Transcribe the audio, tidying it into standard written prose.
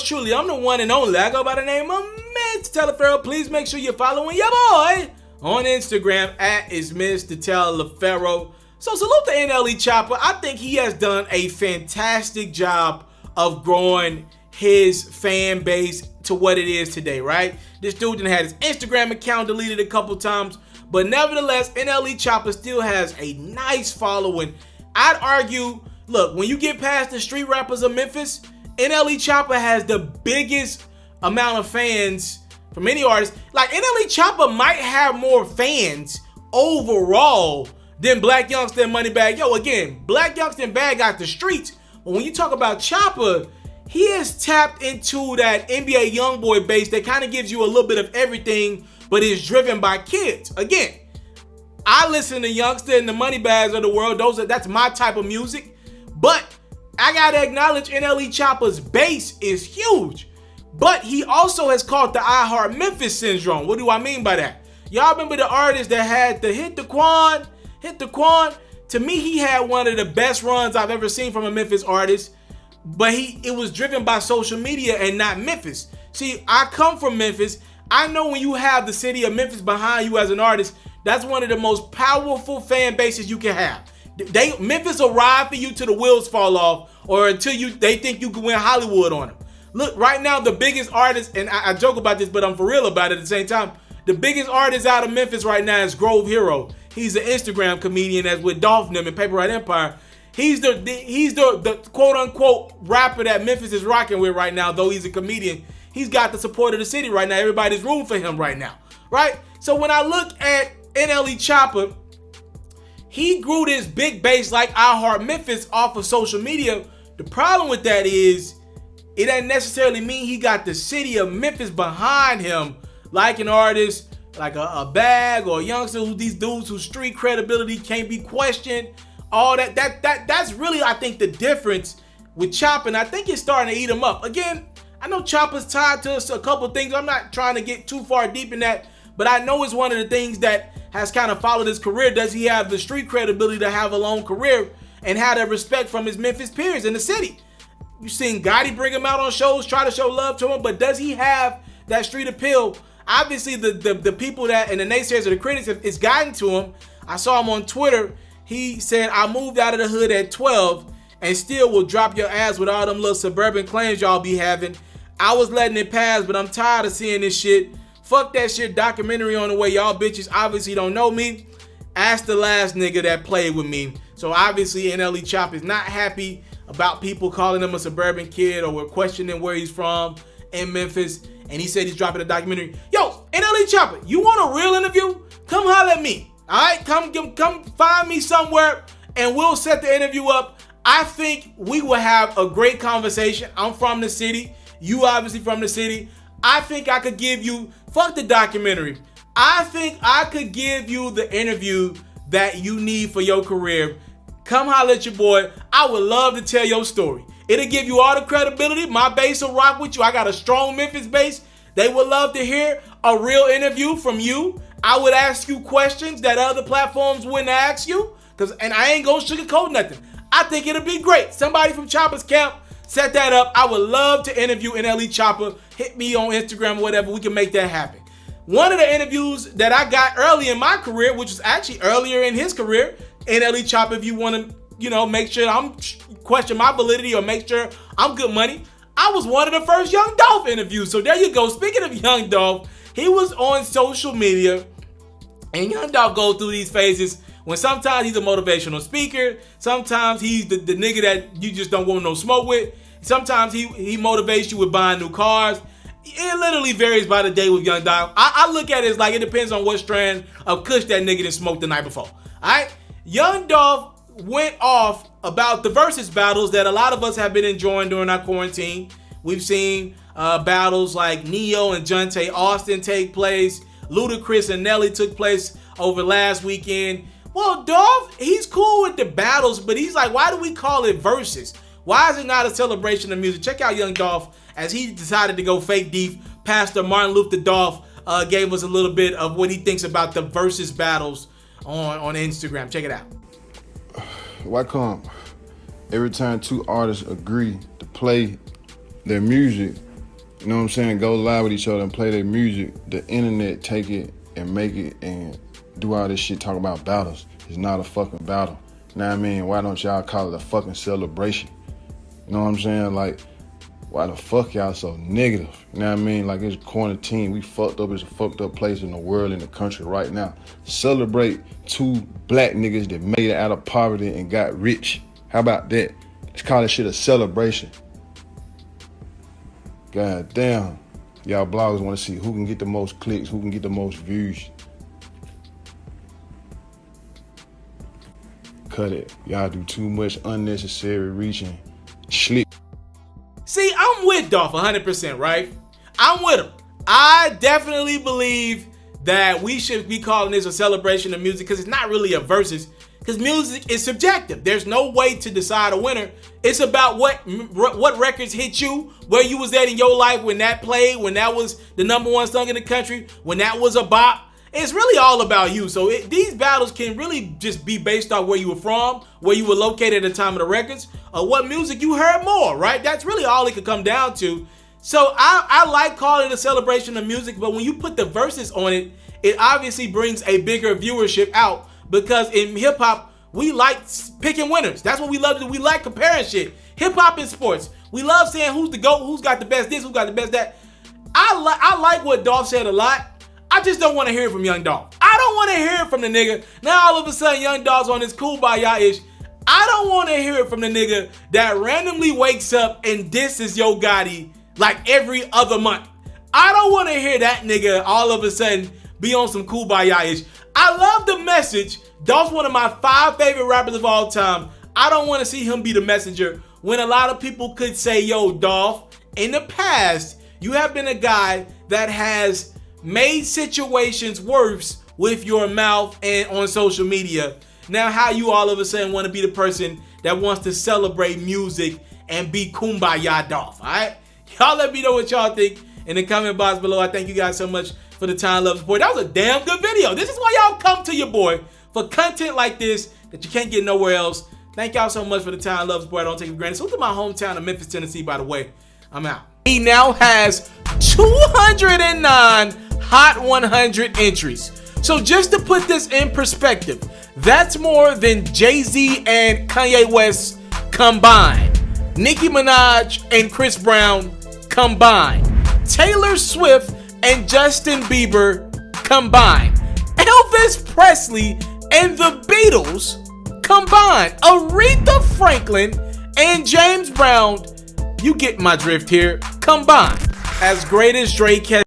truly, I'm the one and only. I go by the name of Mr. TALIAFERRO. Please make sure you're following your boy on Instagram at itsmrtaliaferro. So salute to NLE Choppa. I think he has done a fantastic job of growing his fan base to what it is today, right? This dude done had his Instagram account deleted a couple times, but nevertheless, NLE Choppa still has a nice following. I'd argue, look, when you get past the street rappers of Memphis, NLE Choppa has the biggest amount of fans from any artist. Like, NLE Choppa might have more fans overall than Black Youngsta and Moneybagg Yo. Again, Black Youngsta and Bag got the streets, but when you talk about Choppa, he has tapped into that NBA YoungBoy base that kind of gives you a little bit of everything, but is driven by kids. Again, I listen to Youngsta and the Moneybags of the world. That's my type of music. But I gotta acknowledge NLE Choppa's base is huge. But he also has caught the I Heart Memphis syndrome. What do I mean by that? Y'all remember the artist that had the Hit the Quan? To me, he had one of the best runs I've ever seen from a Memphis artist. But it was driven by social media and not Memphis. See, I come from Memphis. I know when you have the city of Memphis behind you as an artist, that's one of the most powerful fan bases you can have. Memphis will ride for you till the wheels fall off or until they think you can win Hollywood on them. Look, right now, the biggest artist, and I joke about this, but I'm for real about it at the same time. The biggest artist out of Memphis right now is Grove Hero. He's an Instagram comedian that's with Dolph and them in Paper Route Empire. He's the quote-unquote rapper that Memphis is rocking with right now, though he's a comedian. He's got the support of the city right now. Everybody's rooting for him right now, right? So when I look at NLE Choppa, he grew this big base like I Heart Memphis off of social media. The problem with that is it doesn't necessarily mean he got the city of Memphis behind him like an artist, like a Bag or a Youngsta, these dudes whose street credibility can't be questioned. All that's really, I think, the difference with Choppa, and I think it's starting to eat him up. Again, I know Choppa's tied to a couple things. I'm not trying to get too far deep in that, but I know it's one of the things that has kind of followed his career. Does he have the street credibility to have a long career and have that respect from his Memphis peers in the city? You've seen Gotti bring him out on shows, try to show love to him, but does he have that street appeal? Obviously, the people that, and the naysayers or the critics, it's gotten to him. I saw him on Twitter. He said, I moved out of the hood at 12 and still will drop your ass with all them little suburban claims y'all be having. I was letting it pass, but I'm tired of seeing this shit. Fuck that shit documentary on the way. Y'all bitches obviously don't know me. Ask the last nigga that played with me. So obviously NLE Choppa is not happy about people calling him a suburban kid or questioning where he's from in Memphis. And he said he's dropping a documentary. Yo, NLE Choppa, you want a real interview? Come holler at me. All right, come find me somewhere and we'll set the interview up. I think we will have a great conversation. I'm from the city. You obviously from the city. I think I could give you, fuck the documentary. I think I could give you the interview that you need for your career. Come holler at your boy. I would love to tell your story. It'll give you all the credibility. My base will rock with you. I got a strong Memphis base. They would love to hear a real interview from you. I would ask you questions that other platforms wouldn't ask you, and I ain't gonna sugarcoat nothing. I think it'll be great. Somebody from Choppa's camp, set that up. I would love to interview NLE Choppa. Hit me on Instagram or whatever. We can make that happen. One of the interviews that I got early in my career, which was actually earlier in his career, NLE Choppa, if you want to, make sure I'm question my validity or make sure I'm good money, I was one of the first Young Dolph interviews. So there you go. Speaking of Young Dolph, he was on social media. And Young Dolph goes through these phases when sometimes he's a motivational speaker. Sometimes he's the nigga that you just don't want no smoke with. Sometimes he motivates you with buying new cars. It literally varies by the day with Young Dolph. I look at it as like it depends on what strand of kush that nigga done smoked the night before. All right? Young Dolph went off about the Verzuz battles that a lot of us have been enjoying during our quarantine. We've seen battles like Neo and Jonte Austin take place. Ludacris and Nelly took place over last weekend. Well, Dolph, he's cool with the battles, but he's like, why do we call it Verzuz? Why is it not a celebration of music? Check out Young Dolph as he decided to go fake deep. Pastor Martin Luther Dolph gave us a little bit of what he thinks about the Verzuz battles on Instagram. Check it out. Why come every time two artists agree to play their music you know what I'm saying, go live with each other and play their music, the internet take it and make it and do all this shit, talk about battles. It's not a fucking battle. You know what I mean? Why don't y'all call it a fucking celebration? You know what I'm saying? Like, why the fuck y'all so negative? You know what I mean? Like, it's quarantine. We fucked up. It's a fucked up place in the world, in the country right now. Celebrate two black niggas that made it out of poverty and got rich. How about that? Let's call this shit a celebration. God damn. Y'all bloggers want to see who can get the most clicks, who can get the most views. Cut it. Y'all do too much unnecessary reaching. Schlick. See, I'm with Dolph 100%, right? I'm with him. I definitely believe that we should be calling this a celebration of music because it's not really a versus, because music is subjective. There's no way to decide a winner. It's about what records hit you, where you was at in your life when that played, when that was the #1 song in the country, when that was a bop. It's really all about you. So these battles can really just be based on where you were from, where you were located at the time of the records, or what music you heard more, right? That's really all it could come down to. So I like calling it a celebration of music, but when you put the verses on it, it obviously brings a bigger viewership out, because in hip hop, we like picking winners. That's what we love to do. We like comparing shit. Hip hop and sports. We love saying who's the GOAT, who's got the best this, who got the best that. I like what Dolph said a lot. I just don't want to hear it from Young Dolph. I don't want to hear it from the nigga. Now all of a sudden Young Dolph's on this kumbaya-ish. I don't want to hear it from the nigga that randomly wakes up and disses Yo Gotti like every other month. I don't want to hear that nigga all of a sudden be on some kumbaya-ish. I love the message. Dolph's one of my 5 favorite rappers of all time. I don't want to see him be the messenger when a lot of people could say, yo, Dolph, in the past, you have been a guy that has made situations worse with your mouth and on social media. Now how you all of a sudden want to be the person that wants to celebrate music and be kumbaya Dolph, all right? Y'all let me know what y'all think in the comment box below. I thank you guys so much for the time, love, support. That was a damn good video. This is why y'all come to your boy, for content like this that you can't get nowhere else. Thank y'all so much for the time, love, support. I don't take it for granted. So to my hometown of Memphis, Tennessee, by the way. I'm out. He now has 209 Hot 100 entries. So just to put this in perspective, that's more than Jay-Z and Kanye West combined, Nicki Minaj and Chris Brown combined, Taylor Swift and Justin Bieber combined, Elvis Presley and the Beatles combined, Aretha Franklin and James Brown, you get my drift here, combined. As great as Drake has